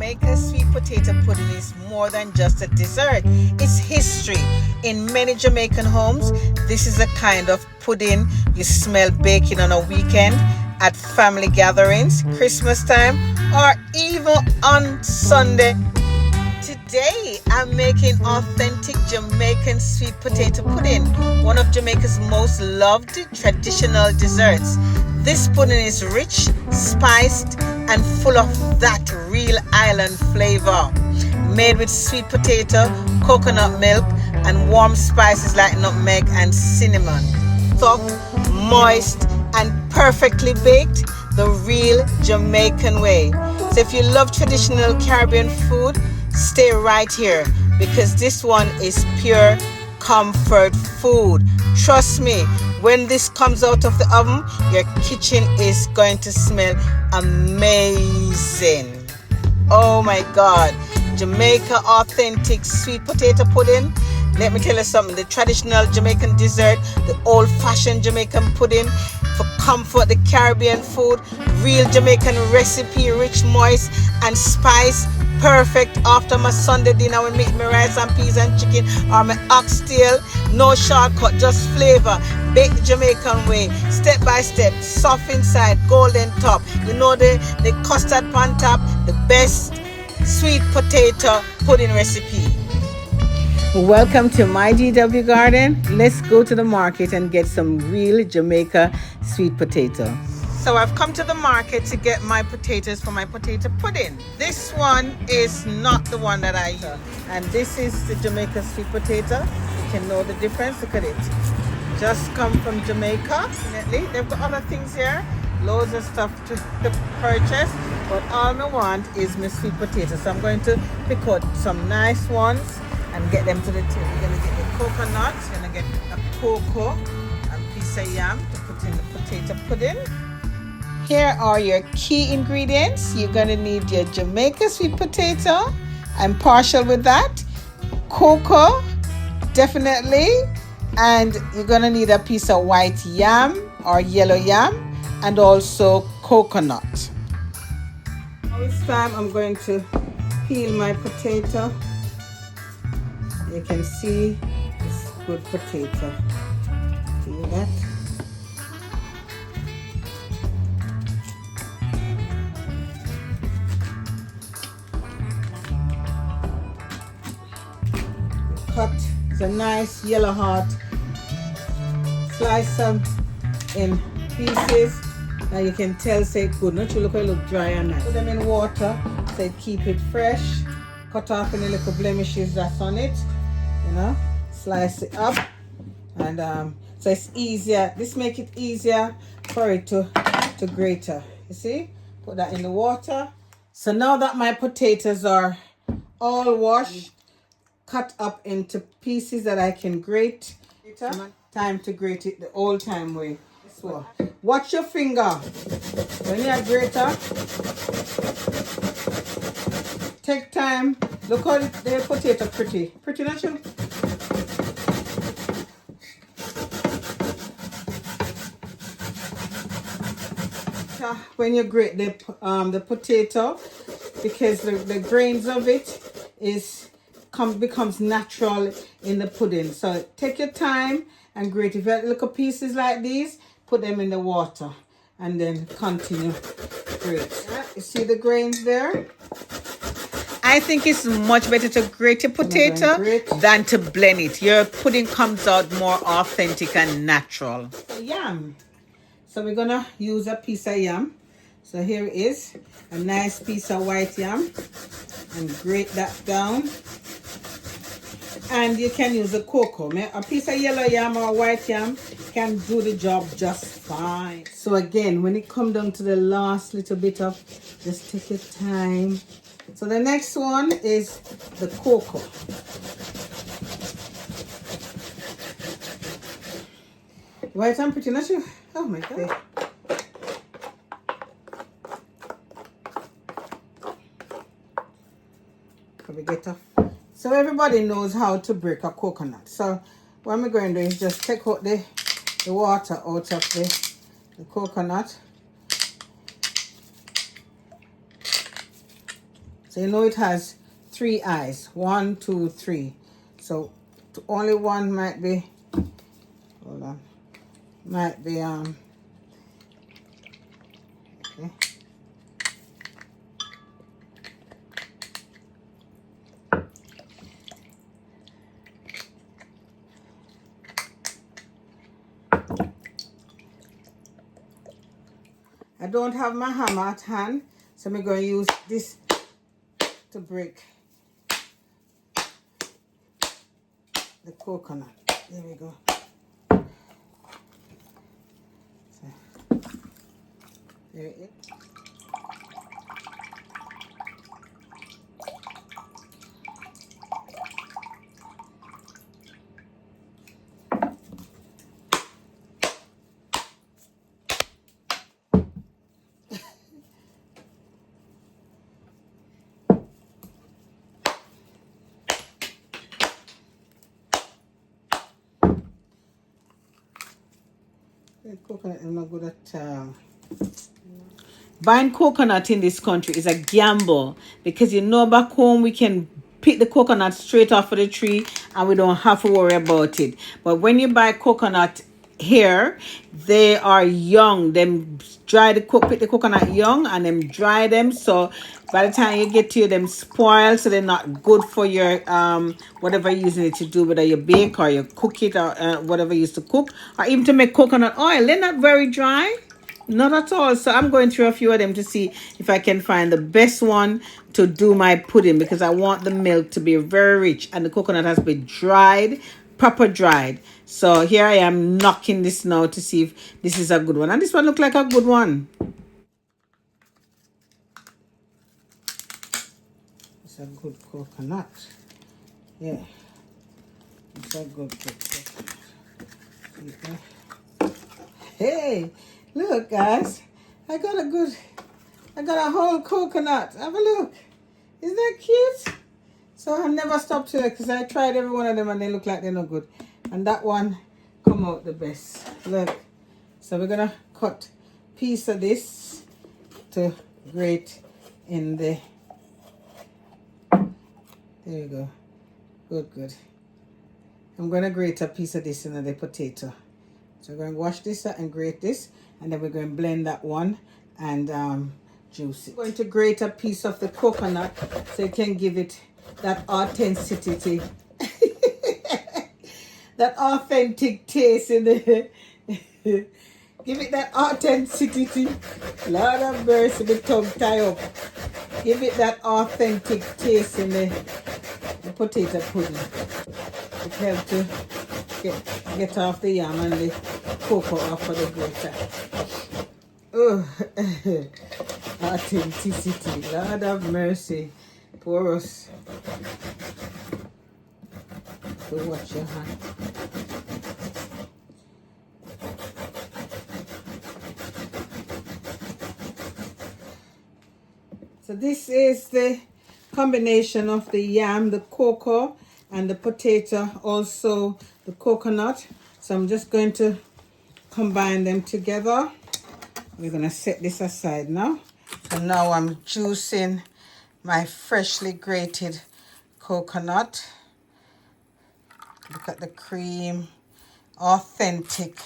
Jamaican sweet potato pudding is more than just a dessert. It's history. In many Jamaican homes, this is a kind of pudding you smell baking on a weekend, at family gatherings, Christmas time, or even on Sunday. Today, I'm making authentic Jamaican sweet potato pudding, one of Jamaica's most loved traditional desserts. This pudding is rich, spiced, and full of that real island flavor. Made with sweet potato, coconut milk, and warm spices like nutmeg and cinnamon. Soft, moist, and perfectly baked the real Jamaican way. So if you love traditional Caribbean food, stay right here because this one is pure comfort food. Trust me, when this comes out of the oven, your kitchen is going to smell amazing. Oh my God, Jamaica authentic sweet potato pudding. Let me tell you something, the traditional Jamaican dessert, the old-fashioned Jamaican pudding, for comfort, the Caribbean food, real Jamaican recipe, rich, moist, and spice, perfect after my Sunday dinner when I make my rice and peas and chicken or my oxtail. No shortcut, just flavor, baked the Jamaican way, step by step, soft inside, golden top. You know the custard on top, the best sweet potato pudding recipe. Welcome to my GW garden. Let's go to the market and get some real Jamaica sweet potato. So I've come to the market to get my potatoes for my potato pudding. This one is not the one that I use. And this is the Jamaica sweet potato. You can know the difference. Look at it. Just come from Jamaica. Definitely. They've got other things here. Loads of stuff to purchase. But all I want is my sweet potato. So I'm going to pick out some nice ones and get them to the table. You're going to get the coconut. You're going to get a cocoa and piece of yam to put in the potato pudding. Here are your key ingredients. You're going to need your Jamaica sweet potato. I'm partial with that. Cocoa, definitely. And you're going to need a piece of white yam or yellow yam and also coconut. Now it's time I'm going to peel my potato. You can see it's good potato. See that? Cut the nice yellow heart. Slice them in pieces. Now you can tell say it good. Not you look dry and nice. Put them in water so it keep it fresh. Cut off any little blemishes that's on it. You know, slice it up, and so it's easier. This make it easier for it to grate. You see, put that in the water. So now that my potatoes are all washed, cut up into pieces that I can grate. Time to grate it the old time way. So watch your finger when you are grater. Take time. Look how the potato pretty not you? When you grate the potato, because the grains of it becomes natural in the pudding. So take your time and grate. If you have little pieces like these, put them in the water and then continue grate. You see the grains there? I think it's much better to grate a potato than to blend it. Your pudding comes out more authentic and natural. Yam. So we're gonna use a piece of yam. So here it is, a nice piece of white yam, and grate that down. And you can use a cocoa. A piece of yellow yam or white yam can do the job just fine. So again, when it comes down to the last little bit of, just take your time. So the next one is the cocoa. White and pretty, not you? Oh my God. We get off. So everybody knows how to break a coconut. So what I'm going to do is just take out the water out of the coconut. So you know it has 3 eyes. 1, 2, 3. So only one might be, hold on, might be okay. I don't have my hammer at hand, so I'm going to use this to break the coconut. There we go. So, there it is. Coconut, I'm not good at buying coconut in this country is a gamble, because you know back home we can pick the coconut straight off of the tree and we don't have to worry about it. But when you buy coconut here, they are young. Them pick the coconut young and them dry them, so by the time you get to them spoil, so they're not good for your whatever you're using it to do, whether you bake or you cook it, or whatever you used to cook, or even to make coconut oil. They're not very dry. Not at all. So I'm going through a few of them to see if I can find the best one to do my pudding, because I want the milk to be very rich and the coconut has been dried, proper dried. So here I am knocking this now to see if this is a good one. And this one looks like a good one. It's a good coconut. Yeah. It's a good coconut. Hey, look guys. I got a whole coconut. Have a look. Isn't that cute? So I never stopped here because I tried every one of them and they look like they're not good. And that one come out the best. Look. So we're gonna cut a piece of this to grate in the, there you go. Good. I'm gonna grate a piece of this in the potato. So we're going to wash this and grate this, and then we're going to blend that one and juice it. I'm going to grate a piece of the coconut so you can give it that authenticity, that authentic taste in the give it that authenticity. Lord of mercy, the tongue tie up. Give it that authentic taste in the potato pudding. It helps to get off the yam and the cocoa off of the grater. Oh, authenticity. Lord of mercy. Pour us. So watch your hand. So this is the combination of the yam, the cocoa, and the potato, also the coconut. So I'm just going to combine them together. We're going to set this aside now. So now I'm juicing my freshly grated coconut. Look at the cream. Authentic.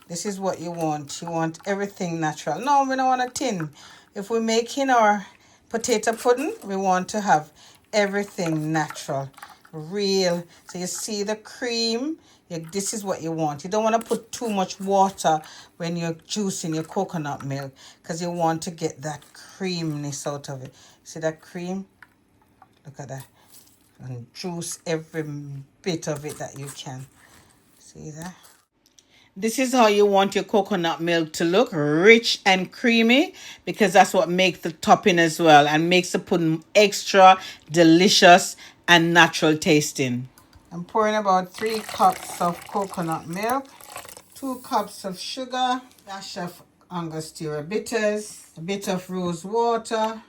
This is what you want. You want everything natural. No, we don't want a tin. If we're making our potato pudding, we want to have everything natural, real. So you see the cream. This is what you want. You don't want to put too much water when you're juicing your coconut milk, because you want to get that creaminess out of it. See that cream? Look at that. And juice every bit of it that you can. See that? This is how you want your coconut milk to look, rich and creamy, because that's what makes the topping as well and makes the pudding extra delicious and natural tasting. I'm pouring about 3 cups of coconut milk, 2 cups of sugar, a dash of Angostura bitters, a bit of rose water, a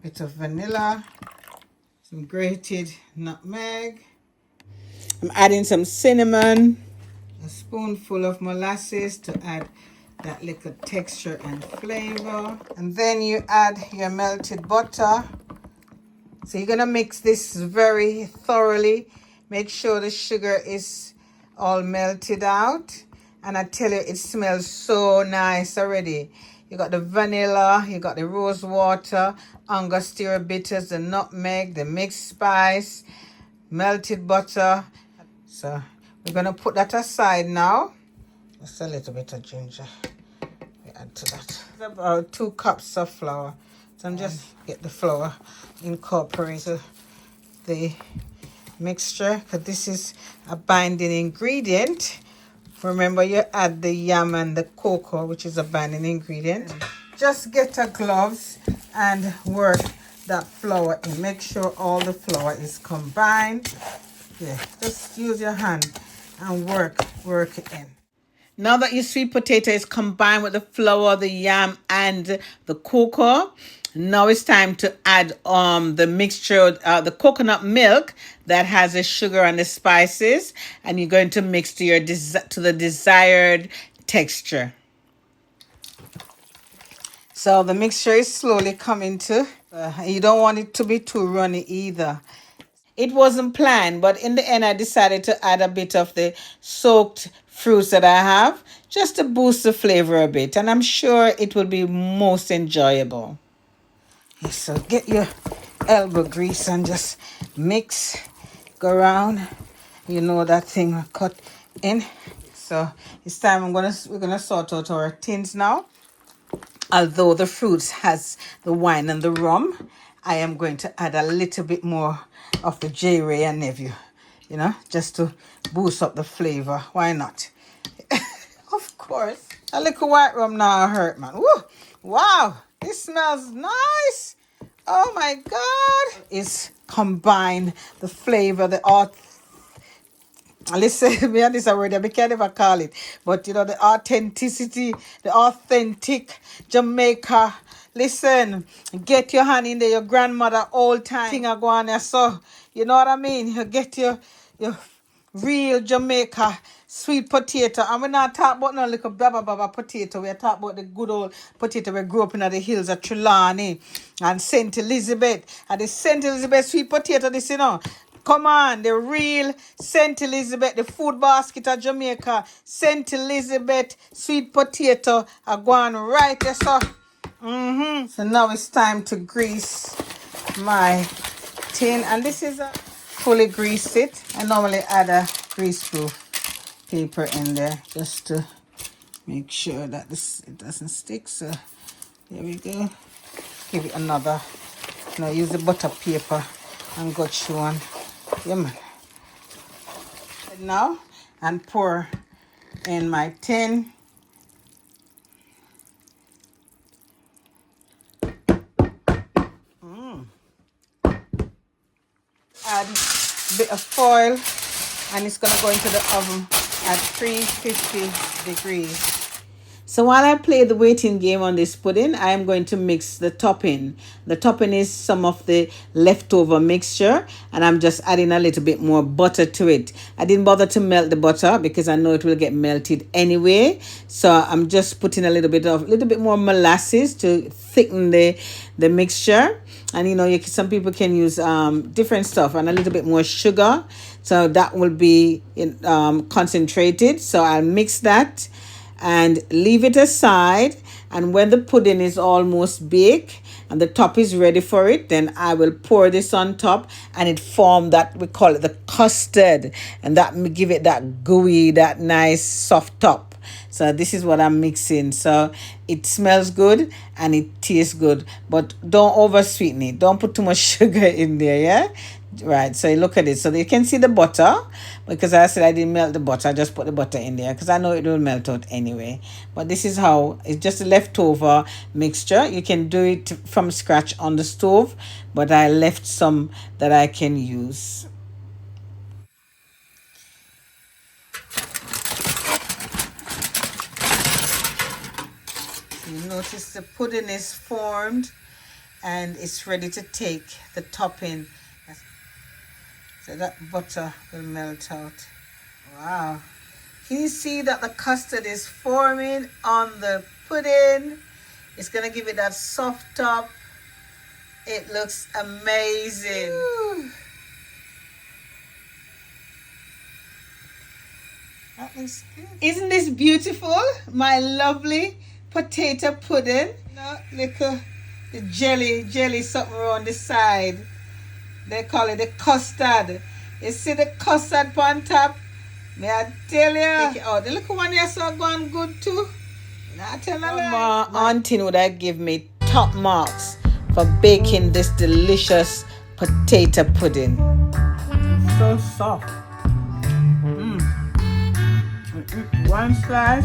bit of vanilla, some grated nutmeg. I'm adding some cinnamon, a spoonful of molasses to add that little texture and flavor. And then you add your melted butter. So you're gonna mix this very thoroughly. Make sure the sugar is all melted out. And I tell you, it smells so nice already. You got the vanilla, you got the rose water, Angostura bitters, the nutmeg, the mixed spice, melted butter. So we're gonna put that aside now. Just a little bit of ginger. We add to that. About 2 cups of flour. So I'm just get the flour incorporated the mixture, because this is a binding ingredient. Remember, you add the yam and the cocoa, which is a binding ingredient. Just get a gloves and work that flour in. Make sure all the flour is combined. Yeah, just use your hand and work it in. Now that your sweet potato is combined with the flour, the yam, and the cocoa, now it's time to add the mixture, the coconut milk that has the sugar and the spices, and you're going to mix to your to the desired texture. So the mixture is slowly coming to. You don't want it to be too runny either. It wasn't planned, but in the end, I decided to add a bit of the soaked fruits that I have just to boost the flavor a bit. And I'm sure it will be most enjoyable. Yes, so get your elbow grease and just mix, go around. You know that thing cut in. So it's time we're gonna sort out our tins now. Although the fruits has the wine and the rum, I am going to add a little bit more of the J. Ray and Nephew, just to boost up the flavor. Why not? Of course. A little white rum now hurt, man. Woo! Wow, this smells nice. Oh my God. It's combined the flavor, the art. Listen, me and this already, I can't ever call it. But the authenticity, the authentic Jamaica. Listen, get your hand in there, your grandmother old time thing I go on there. So, you know what I mean? You get your real Jamaica sweet potato. And we're not talking about no little baba potato. We're talking about the good old potato we grew up in the hills of Trelawney and St. Elizabeth. And the St. Elizabeth sweet potato, this, come on, the real St. Elizabeth, the food basket of Jamaica, St. Elizabeth sweet potato are going right there, so. So now it's time to grease my tin, and this is a fully greased it. I normally add a greaseproof paper in there just to make sure that it doesn't stick. So there we go. Give it another. Now use the butter paper and got you one. Yeah, man. Now and pour in my tin. Add a bit of foil, and it's gonna go into the oven at 350 degrees. So while I play the waiting game on this pudding, I am going to mix the topping. The topping is some of the leftover mixture, and I'm just adding a little bit more butter to it. I didn't bother to melt the butter because I know it will get melted anyway. So I'm just putting a little bit more molasses to thicken the mixture. And some people can use different stuff and a little bit more sugar. So that will be concentrated. So I'll mix that and leave it aside, and when the pudding is almost baked and the top is ready for it, then I will pour this on top, and it form that, we call it the custard, and that give it that gooey, that nice soft top. So this is what I'm mixing. So it smells good and it tastes good, but don't over sweeten it. Don't put too much sugar in there. Yeah, right. So look at it. So you can see the butter, because I said I didn't melt the butter. I just put the butter in there because I know it will melt out anyway. But this is how it's just a leftover mixture. You can do it from scratch on the stove, but I left some that I can use. You notice the pudding is formed and it's ready to take the topping. So that butter will melt out. Wow. Can you see that the custard is forming on the pudding? It's gonna give it that soft top. It looks amazing. Ooh. That looks good. Isn't this beautiful? My lovely potato pudding. Look at the jelly something around the side. They call it the custard. You see the custard on top? May I tell you? Take it out. The little one here so gone good too. I tell her my auntie would have give me top marks for baking this delicious potato pudding. It's so soft. One slice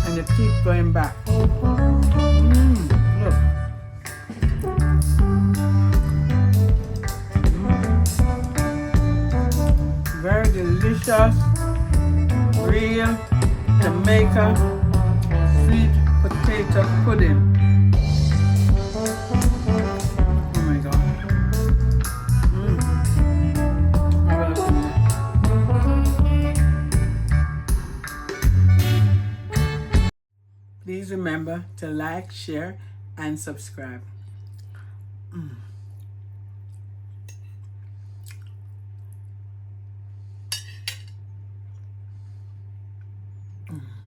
and you keep going back. Look. Very delicious, real Jamaican sweet potato pudding. Oh my God. Please remember to like, share, and subscribe.